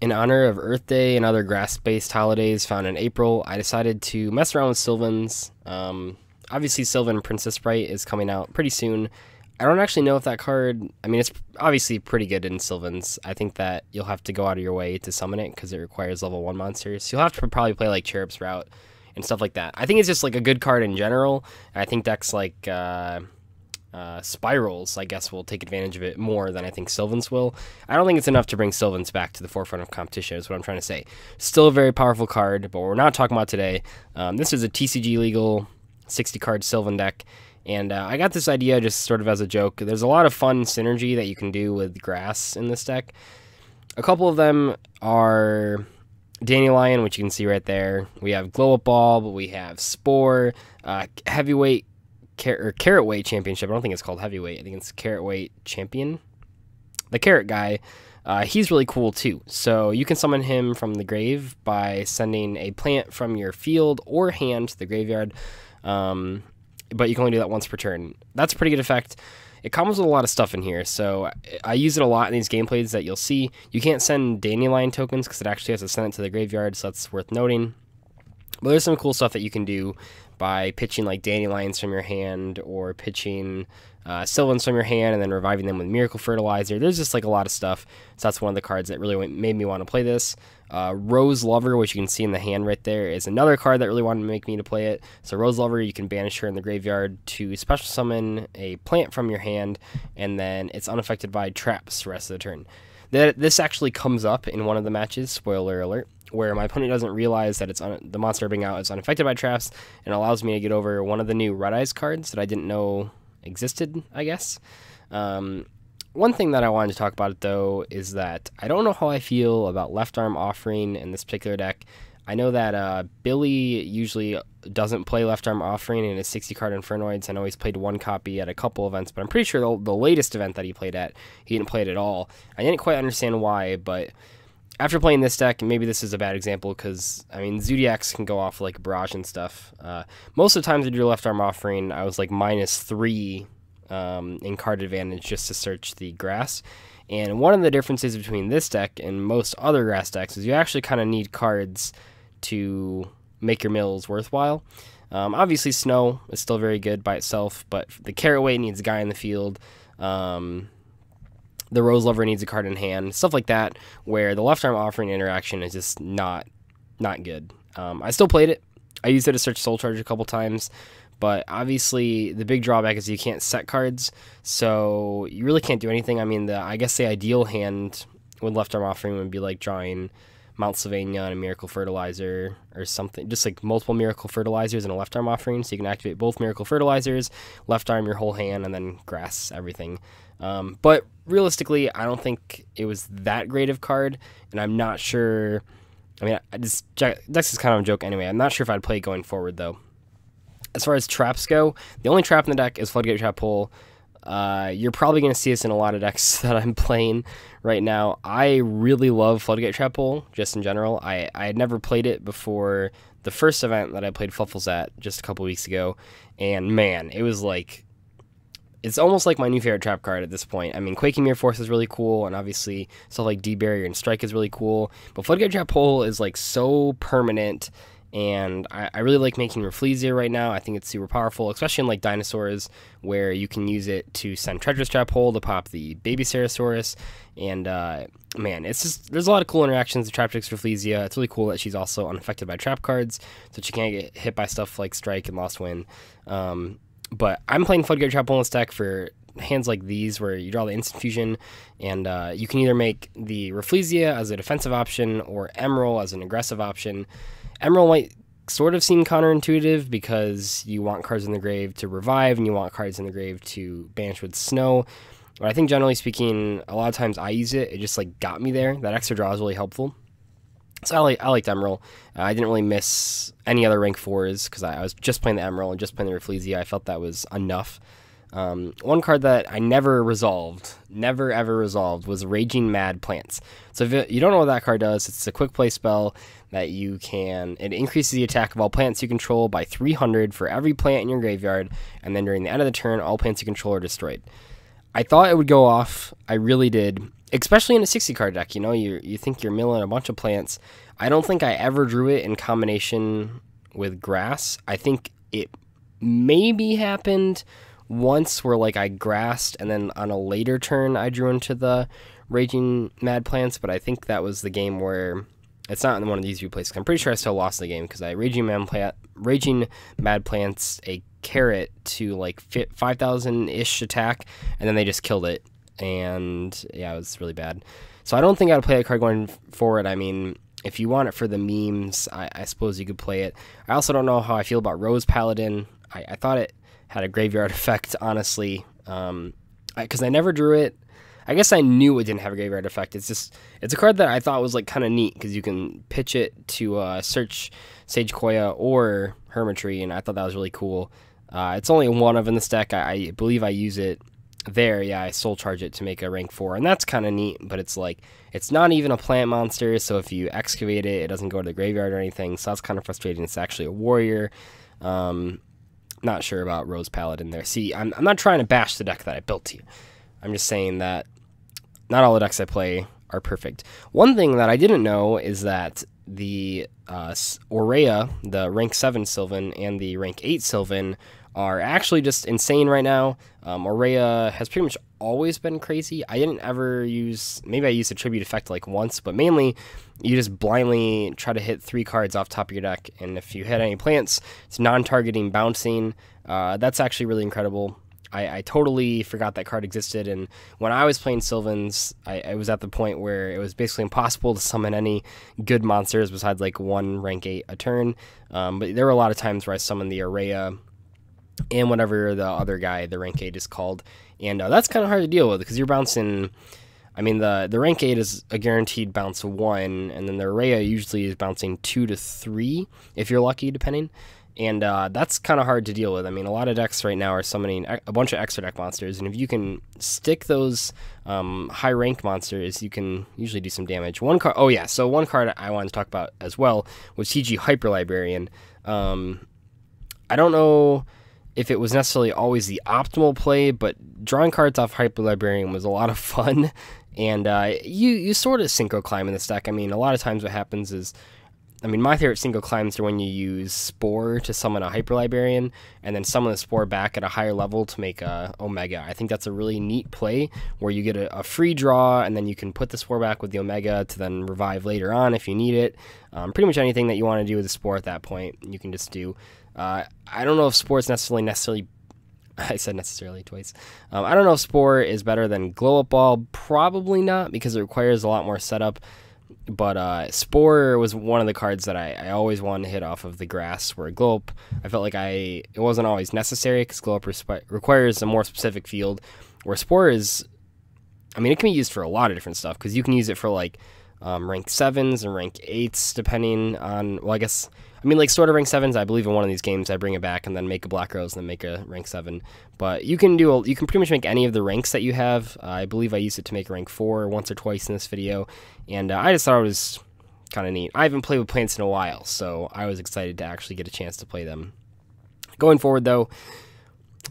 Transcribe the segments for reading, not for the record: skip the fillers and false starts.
In honor of Earth Day and other grass-based holidays found in April, I decided to mess around with Sylvans. Obviously, Sylvan Princess Sprite is coming out pretty soon. I don't actually know if that card... I mean, it's obviously pretty good in Sylvans. I think that you'll have to go out of your way to summon it because it requires level 1 monsters. You'll have to probably play, like, Cherub's Route and stuff like that. I think it's just, like, a good card in general. I think decks like... Spirals, I guess, will take advantage of it more than I think Sylvans will. I don't think it's enough to bring Sylvans back to the forefront of competition, is what I'm trying to say. Still a very powerful card, but we're not talking about today. This is a TCG legal 60-card Sylvan deck, and I got this idea just sort of as a joke. There's a lot of fun synergy that you can do with grass in this deck. A couple of them are Dandelion, which you can see right there. We have Glow Up Bulb, we have Spore, Heavyweight, Carrotweight Championship. I don't think it's called Heavyweight. I think it's Carrotweight Champion. The Carrot guy, he's really cool too. So you can summon him from the grave by sending a plant from your field or hand to the graveyard. But you can only do that once per turn. That's a pretty good effect. It comes with a lot of stuff in here, so I use it a lot in these gameplays that you'll see. You can't send Dandelion tokens because it actually has to send it to the graveyard, so that's worth noting. But there's some cool stuff that you can do by pitching like Dandelions from your hand or pitching Sylvans from your hand and then reviving them with Miracle Fertilizer. There's just like a lot of stuff. So that's one of the cards that really made me want to play this. Rose Lover, which you can see in the hand right there, is another card that really wanted to make me to play it. So Rose Lover, you can banish her in the graveyard to special summon a plant from your hand, and then it's unaffected by traps the rest of the turn. This actually comes up in one of the matches, spoiler alert, where my opponent doesn't realize that the monster being out is unaffected by traps, and allows me to get over one of the new Red Eyes cards that I didn't know existed, I guess. One thing that I wanted to talk about, though, is that I don't know how I feel about Left Arm Offering in this particular deck. I know that Billy usually doesn't play Left Arm Offering in his 60-card Infernoids. I know he's played one copy at a couple events, but I'm pretty sure the latest event that he played at, he didn't play it at all. I didn't quite understand why, but after playing this deck, maybe this is a bad example because, I mean, Zodiacs can go off like Barrage and stuff. Most of the times I do Left Arm Offering, I was like -3 in card advantage just to search the grass. And one of the differences between this deck and most other grass decks is you actually kind of need cards to make your mills worthwhile. Obviously, Snow is still very good by itself, but the Carrotweight needs a guy in the field. The Rose Lover needs a card in hand, stuff like that, where the Left Arm Offering interaction is just not good. I still played it. I used it to search Soul Charge a couple times, but obviously the big drawback is you can't set cards, so you really can't do anything. I mean, I guess the ideal hand with Left Arm Offering would be like drawing Mount Sylvania and a Miracle Fertilizer or something, just like multiple Miracle Fertilizers and a Left Arm Offering, so you can activate both Miracle Fertilizers, left arm your whole hand, and then grass everything. But realistically, I don't think it was that great of card, and I'm not sure. I mean, this is kind of a joke anyway. I'm not sure if I'd play it going forward, though. As far as traps go, the only trap in the deck is Floodgate Trap Hole. You're probably going to see this in a lot of decks that I'm playing right now. I really love Floodgate Trap Hole, just in general. I had never played it before the first event that I played Fluffles at just a couple weeks ago, and man, it was like, it's almost like my new favorite trap card at this point. I mean, Quaking Mirror Force is really cool, and obviously stuff like D-Barrier and Strike is really cool, but Floodgate Trap Hole is like so permanent, and I really like making Rafflesia right now. I think it's super powerful, especially in like Dinosaurs, where you can use it to send Treacherous Trap Hole to pop the Baby Ceratosaurus, and man, it's just, there's a lot of cool interactions with Traptrix Rafflesia. It's really cool that she's also unaffected by trap cards, so she can't get hit by stuff like Strike and Lost Wind. But I'm playing Floodgate Trap Hole in this deck for hands like these where you draw the Instant Fusion, and you can either make the Rafflesia as a defensive option or Emerald as an aggressive option. Emerald might sort of seem counterintuitive because you want cards in the grave to revive and you want cards in the grave to banish with Snow. But I think generally speaking, a lot of times I use it. It just like got me there. That extra draw is really helpful. So I liked Emerald. I didn't really miss any other rank 4s because I was just playing the Emerald and just playing the Rafflesia. I felt that was enough. One card that I never ever resolved was Raging Mad Plants. So if you don't know what that card does, it's a quick play spell that it increases the attack of all plants you control by 300 for every plant in your graveyard, and then during the end of the turn, all plants you control are destroyed. I thought it would go off. I really did. especially in a 60 card deck. You know, you think you're milling a bunch of plants. I don't think I ever drew it in combination with grass. I think it maybe happened once where like I grassed and then on a later turn I drew into the Raging Mad Plants, but I think that was the game where it's not in one of these replays. I'm pretty sure I still lost the game because I Raging Mad Plants a carrot to like 5,000-ish attack, and then they just killed it, and yeah, it was really bad. So I don't think I'd play that card going forward. I mean, if you want it for the memes, I suppose you could play it. I also don't know how I feel about Rose Paladin. I thought it had a graveyard effect, honestly, because I never drew it. I guess I knew it didn't have a graveyard effect. It's a card that I thought was like kind of neat because you can pitch it to search Sage Koya or Hermitry, and I thought that was really cool. It's only one of in this deck. I believe I use it there. Yeah, I soul charge it to make a rank 4, and that's kind of neat, but it's like, it's not even a plant monster, so if you excavate it, it doesn't go to the graveyard or anything, so that's kind of frustrating. It's actually a warrior. Not sure about Rose Paladin there. See, I'm not trying to bash the deck that I built to you. I'm just saying that not all the decks I play are perfect. One thing that I didn't know is that the Aurea, the rank 7 Sylvan, and the rank 8 Sylvan are actually just insane right now. Aurea has pretty much always been crazy. I didn't ever use, maybe I used a tribute effect like once, but mainly you just blindly try to hit 3 cards off top of your deck, and if you hit any plants, it's non-targeting bouncing. That's actually really incredible. I totally forgot that card existed, and when I was playing Sylvans, I was at the point where it was basically impossible to summon any good monsters besides like one rank 8 a turn, but there were a lot of times where I summoned the Aurea and whatever the other guy, the rank 8 is called, and that's kind of hard to deal with because you're bouncing. I mean, the rank 8 is a guaranteed bounce 1, and then the Aurea usually is bouncing 2 to 3 if you're lucky, depending. And that's kind of hard to deal with. I mean, a lot of decks right now are summoning a bunch of extra deck monsters, and if you can stick those high rank monsters, you can usually do some damage. One card, oh yeah, so one card I wanted to talk about as well was TG Hyper Librarian. I don't know if it was necessarily always the optimal play, but drawing cards off Hyper Librarian was a lot of fun, and you sort of synchro climb in this deck. I mean, a lot of times what happens is, I mean, my favorite single climbs are when you use Spore to summon a Hyper Librarian, and then summon the Spore back at a higher level to make a Omega. I think that's a really neat play, where you get a free draw, and then you can put the Spore back with the Omega to then revive later on if you need it. Pretty much anything that you want to do with the Spore at that point, you can just do. I don't know if Spore is necessarily I said necessarily twice. I don't know if Spore is better than Glow Up Ball. Probably not, because it requires a lot more setup. But Spore was one of the cards that I always wanted to hit off of the grass, where Glow Up, I felt like it wasn't always necessary, because Glow Up requires a more specific field, where Spore is, I mean, it can be used for a lot of different stuff, because you can use it for like rank 7s and rank 8s, depending on, well, I guess, I mean, like sort of rank 7s, I believe in one of these games I bring it back and then make a Black Rose and then make a rank 7. But you can pretty much make any of the ranks that you have. I believe I used it to make rank 4 once or twice in this video, and I just thought it was kind of neat. I haven't played with plants in a while, so I was excited to actually get a chance to play them. Going forward, though,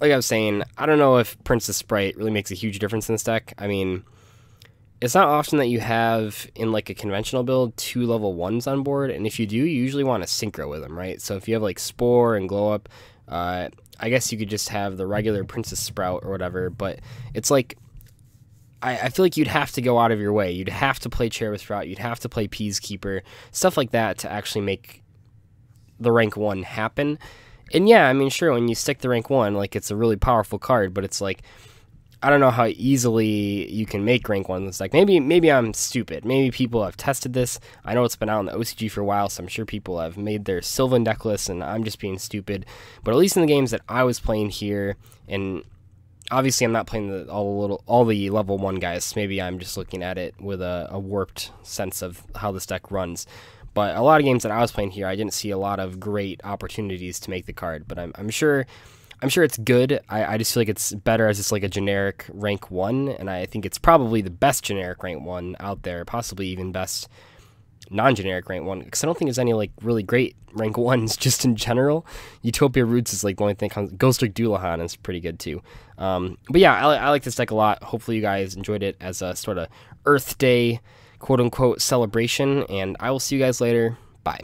like I was saying, I don't know if Princess Sprite really makes a huge difference in this deck. I mean, it's not often that you have, in like a conventional build, 2 level 1s on board, and if you do, you usually want to synchro with them, right? So if you have like Spore and Glow Up, I guess you could just have the regular Princess Sprout or whatever, but it's like, I feel like you'd have to go out of your way. You'd have to play Cherub Sprout, you'd have to play Peacekeeper, stuff like that to actually make the rank 1 happen. And yeah, I mean, sure, when you stick the rank 1, like, it's a really powerful card, but it's like, I don't know how easily you can make rank 1 in this deck. Maybe I'm stupid. Maybe people have tested this. I know it's been out in the OCG for a while, so I'm sure people have made their Sylvan deck lists, and I'm just being stupid. But at least in the games that I was playing here, and obviously I'm not playing all the level 1 guys. Maybe I'm just looking at it with a warped sense of how this deck runs. But a lot of games that I was playing here, I didn't see a lot of great opportunities to make the card. But I'm sure it's good. I just feel like it's better as just like a generic rank 1, and I think it's probably the best generic rank 1 out there, possibly even best non-generic rank 1, because I don't think there's any like really great rank 1s just in general. Utopia Roots is like the only thing that comes. Ghost Trick Doulahan is pretty good too. But yeah, I like this deck a lot. Hopefully you guys enjoyed it as a sort of Earth Day quote-unquote celebration, and I will see you guys later. Bye.